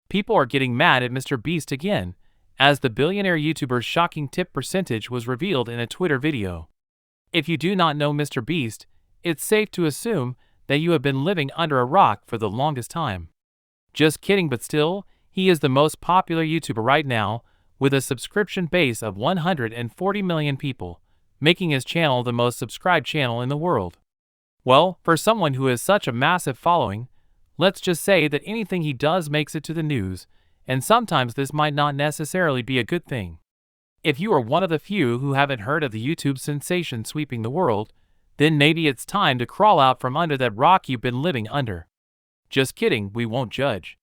People are getting mad at Mr. Beast again, as the billionaire YouTuber's shocking tip percentage was revealed in a Twitter video. If you do not know Mr. Beast, it's safe to assume that you have been living under a rock for the longest time. Just kidding, but still, he is the most popular YouTuber right now, with a subscription base of 140 million people, making his channel the most subscribed channel in the world. Well, for someone who has such a massive following, let's just say that anything he does makes it to the news, and sometimes this might not necessarily be a good thing. If you are one of the few who haven't heard of the YouTube sensation sweeping the world, then maybe it's time to crawl out from under that rock you've been living under. Just kidding, we won't judge.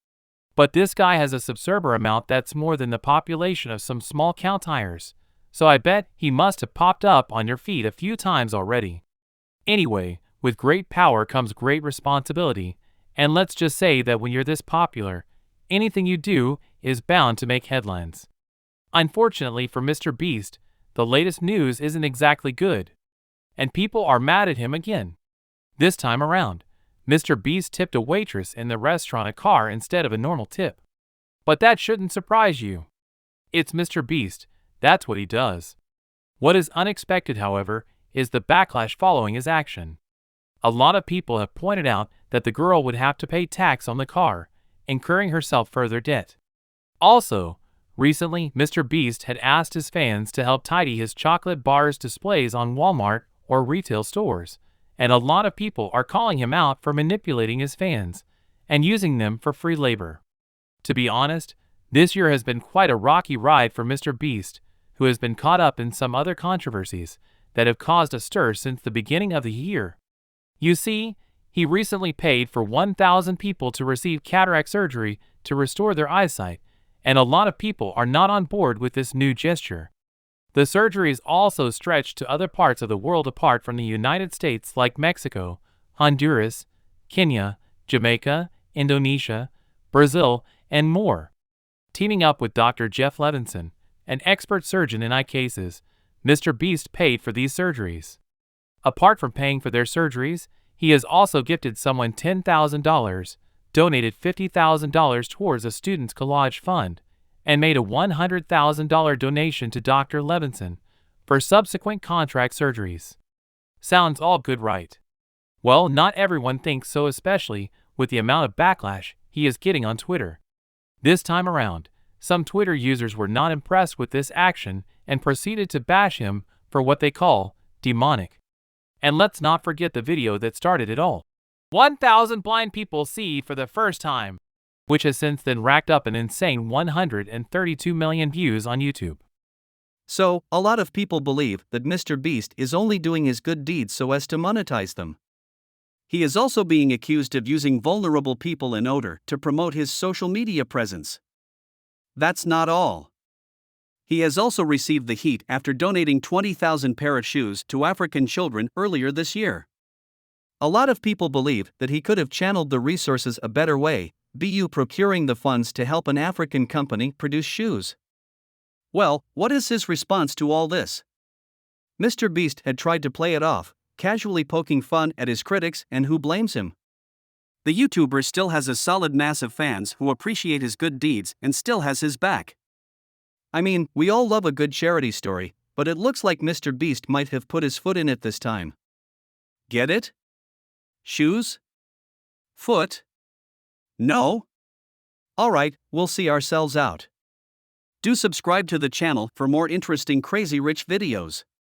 But this guy has a subscriber amount that's more than the population of some small cow tires, so I bet he must have popped up on your feed a few times already. Anyway, with great power comes great responsibility, and let's just say that when you're this popular, anything you do is bound to make headlines. Unfortunately for Mr. Beast, the latest news isn't exactly good, and people are mad at him again. This time around, Mr. Beast tipped a waitress in the restaurant a car instead of a normal tip. But that shouldn't surprise you. It's Mr. Beast, that's what he does. What is unexpected, however, is the backlash following his action. A lot of people have pointed out that the girl would have to pay tax on the car, incurring herself further debt. Also, recently, Mr. Beast had asked his fans to help tidy his chocolate bars displays on Walmart or retail stores, and a lot of people are calling him out for manipulating his fans and using them for free labor. To be honest, this year has been quite a rocky ride for Mr. Beast, who has been caught up in some other controversies that have caused a stir since the beginning of the year. You see, he recently paid for 1,000 people to receive cataract surgery to restore their eyesight, and a lot of people are not on board with this new gesture. The surgery is also stretched to other parts of the world apart from the United States, like Mexico, Honduras, Kenya, Jamaica, Indonesia, Brazil, and more. Teaming up with Dr. Jeff Levinson, an expert surgeon in eye cases, Mr. Beast paid for these surgeries. Apart from paying for their surgeries, he has also gifted someone $10,000, donated $50,000 towards a student's college fund, and made a $100,000 donation to Dr. Levinson for subsequent contract surgeries. Sounds all good, right? Well, not everyone thinks so, especially with the amount of backlash he is getting on Twitter. This time around, some Twitter users were not impressed with this action and proceeded to bash him for what they call demonic. And let's not forget the video that started it all. 1,000 blind people see for the first time, which has since then racked up an insane 132 million views on YouTube. So, a lot of people believe that Mr. Beast is only doing his good deeds so as to monetize them. He is also being accused of using vulnerable people in order to promote his social media presence. That's not all. He has also received the heat after donating 20,000 pair of shoes to African children earlier this year. A lot of people believe that he could have channeled the resources a better way, procuring the funds to help an African company produce shoes. Well, what is his response to all this? Mr. Beast had tried to play it off, casually poking fun at his critics and who blames him. The YouTuber still has a solid mass of fans who appreciate his good deeds and still has his back. I mean, we all love a good charity story, but it looks like Mr. Beast might have put his foot in it this time. Get it? Shoes? Foot? No? Alright, we'll see ourselves out. Do subscribe to the channel for more interesting Crazy Rich videos.